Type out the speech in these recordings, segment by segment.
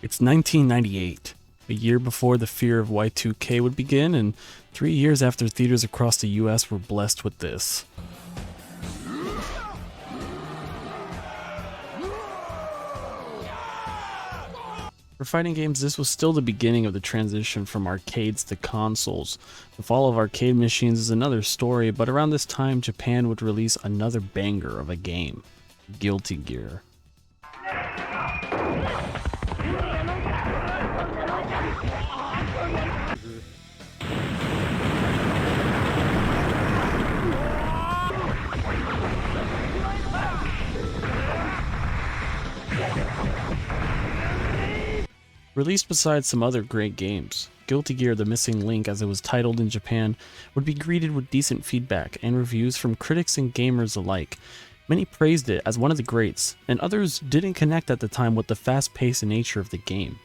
It's 1998, a year before the fear of Y2K would begin, and 3 years after theaters across the US were blessed with this. For fighting games, this was still the beginning of the transition from arcades to consoles. The fall of arcade machines is another story, but around this time, Japan would release another banger of a game, Guilty Gear. Released beside some other great games, Guilty Gear: The Missing Link, as it was titled in Japan, would be greeted with decent feedback and reviews from critics and gamers alike. Many praised it as one of the greats, and others didn't connect at the time with the fast-paced nature of the game.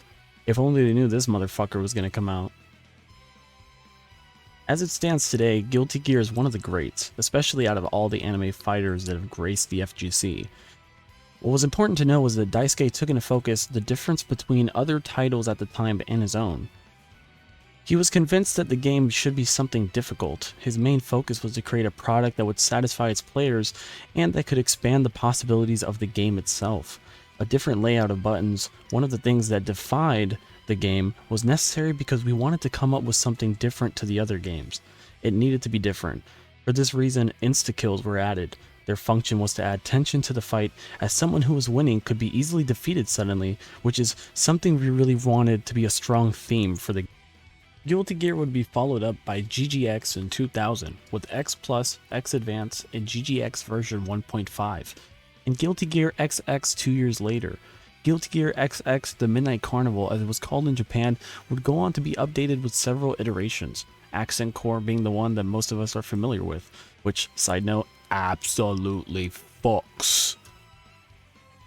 If only they knew this motherfucker was going to come out. As it stands today, Guilty Gear is one of the greats, especially out of all the anime fighters that have graced the FGC. What was important to know was that Daisuke took into focus the difference between other titles at the time and his own. He was convinced that the game should be something difficult. His main focus was to create a product that would satisfy its players and that could expand the possibilities of the game itself. A different layout of buttons, one of the things that defied the game, was necessary because we wanted to come up with something different to the other games. It needed to be different. For this reason, insta-kills were added. Their function was to add tension to the fight, as someone who was winning could be easily defeated suddenly, which is something we really wanted to be a strong theme for the game. Guilty Gear would be followed up by GGX in 2000, with X Plus, X Advance, and GGX version 1.5, and Guilty Gear XX 2 years later. Guilty Gear XX: The Midnight Carnival, as it was called in Japan, would go on to be updated with several iterations, Accent Core being the one that most of us are familiar with, which, side note, absolutely fucks.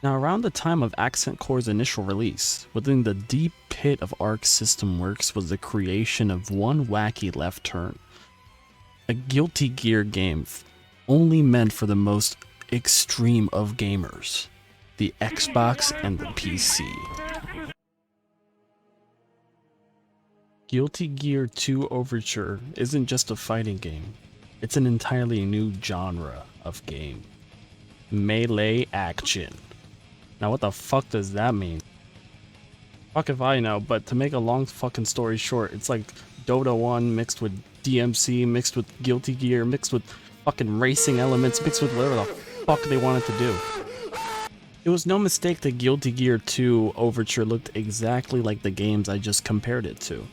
Now, around the time of Accent Core's initial release, within the deep pit of Arc System Works was the creation of one wacky left turn. A Guilty Gear game only meant for the most extreme of gamers, the Xbox and the PC. Guilty Gear 2 Overture isn't just a fighting game. It's an entirely new genre of game. Melee action. Now what the fuck does that mean? Fuck if I know, but to make a long fucking story short, it's like Dota 1 mixed with DMC, mixed with Guilty Gear, mixed with fucking racing elements, mixed with whatever the fuck they wanted to do. It was no mistake that Guilty Gear 2 Overture looked exactly like the games I just compared it to.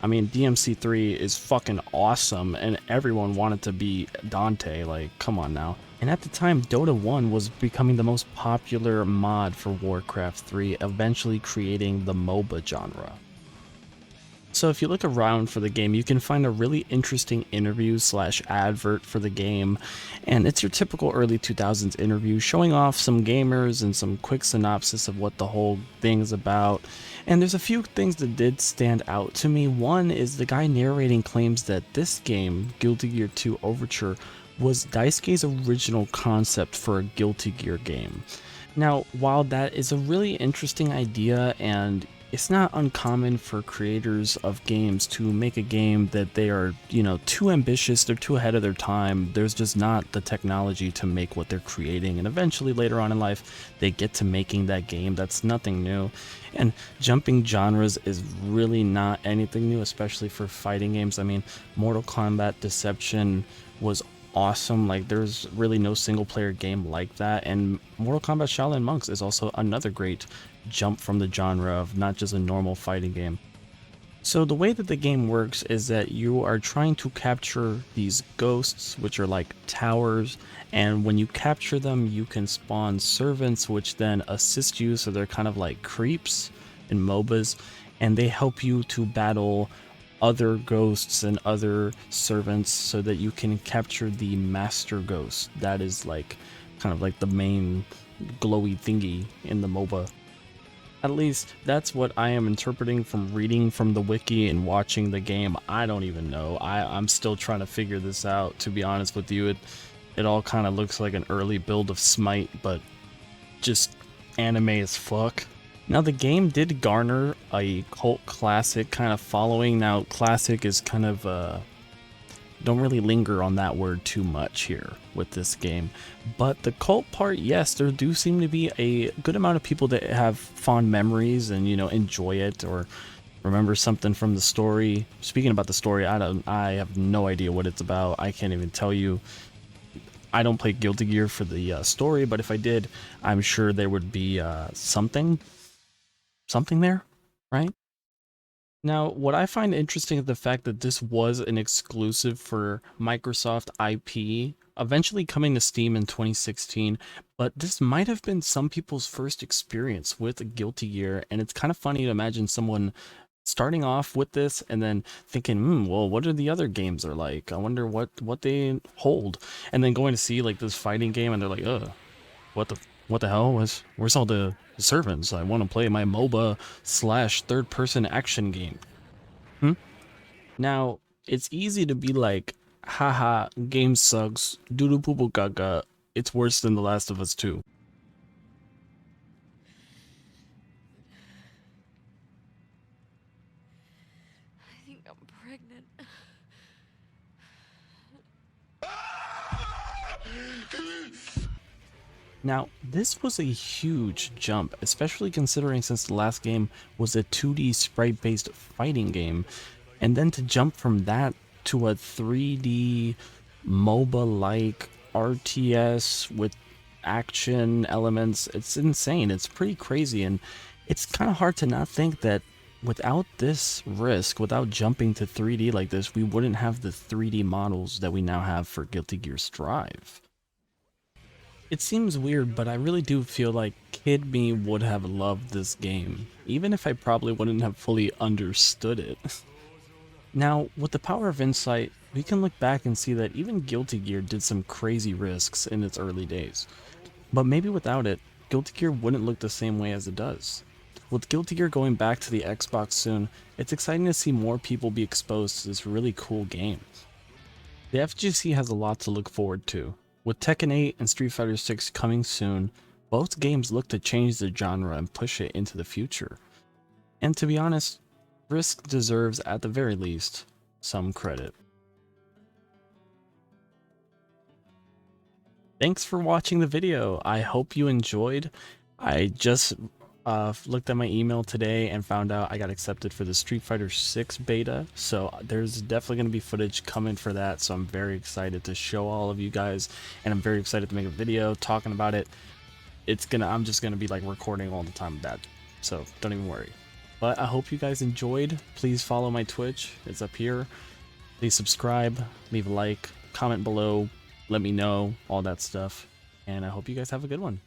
I mean, DMC3 is fucking awesome, and everyone wanted to be Dante, like, come on now. And at the time, Dota 1 was becoming the most popular mod for Warcraft 3, eventually creating the MOBA genre. So if you look around for the game, you can find a really interesting interview / advert for the game, and it's your typical early 2000s interview showing off some gamers and some quick synopsis of what the whole thing is about. And there's a few things that did stand out to me. One is the guy narrating claims that this game, Guilty Gear 2 Overture, was Daisuke's original concept for a Guilty Gear game. Now, while that is a really interesting idea, and it's not uncommon for creators of games to make a game that they are, too ambitious, they're too ahead of their time, there's just not the technology to make what they're creating, and eventually later on in life, they get to making that game. That's nothing new. And jumping genres is really not anything new, especially for fighting games. I mean, Mortal Kombat Deception was awesome. Like, there's really no single player game like that, and Mortal Kombat Shaolin Monks is also another great jump from the genre of not just a normal fighting game. So the way that the game works is that you are trying to capture these ghosts, which are like towers, and when you capture them you can spawn servants which then assist you, so they're kind of like creeps in MOBAs, and they help you to battle other ghosts and other servants so that you can capture the master ghost. That is like kind of like the main glowy thingy in the MOBA. At least that's what I am interpreting from reading from the wiki and watching the game. I don't even know. I'm still trying to figure this out, to be honest with you. It all kind of looks like an early build of Smite, but just anime as fuck. Now the game did garner a cult classic kind of following. Now classic is kind of don't really linger on that word too much here with this game, but the cult part, yes, there do seem to be a good amount of people that have fond memories and, you know, enjoy it or remember something from the story. Speaking about the story, I have no idea what it's about. I can't even tell you. I don't play Guilty Gear for the story, but if I did, I'm sure there would be something there, right? Now, what I find interesting is the fact that this was an exclusive for Microsoft IP, eventually coming to Steam in 2016, but this might have been some people's first experience with Guilty Gear, and it's kind of funny to imagine someone starting off with this and then thinking, well, what are the other games are like? I wonder what they hold, and then going to see like this fighting game, and they're like, what the hell where's all the servants? I want to play my MOBA / third person action game. Now, it's easy to be like, haha, game sucks, doodoo poo poo gaga, it's worse than The Last of Us 2. I think I'm pregnant. Now, this was a huge jump, especially considering since the last game was a 2D sprite-based fighting game, and then to jump from that to a 3D MOBA-like RTS with action elements, it's insane. It's pretty crazy, and it's kind of hard to not think that without this risk, without jumping to 3D like this, we wouldn't have the 3D models that we now have for Guilty Gear Strive. It seems weird, but I really do feel like kid me would have loved this game, even if I probably wouldn't have fully understood it. Now, with the power of insight, we can look back and see that even Guilty Gear did some crazy risks in its early days. But maybe without it, Guilty Gear wouldn't look the same way as it does. With Guilty Gear going back to the Xbox soon, it's exciting to see more people be exposed to this really cool game. The FGC has a lot to look forward to. With Tekken 8 and Street Fighter 6 coming soon, both games look to change the genre and push it into the future. And to be honest, Risk deserves, at the very least, some credit. Thanks for watching the video. I hope you enjoyed. I just looked at my email today and found out I got accepted for the Street Fighter 6 beta, so there's definitely going to be footage coming for that, so I'm very excited to show all of you guys, and I'm very excited to make a video talking about it. I'm just gonna be like recording all the time with that, so don't even worry. But I hope you guys enjoyed. Please follow my Twitch, it's up here. Please subscribe, leave a like, comment below, let me know, all that stuff, and I hope you guys have a good one.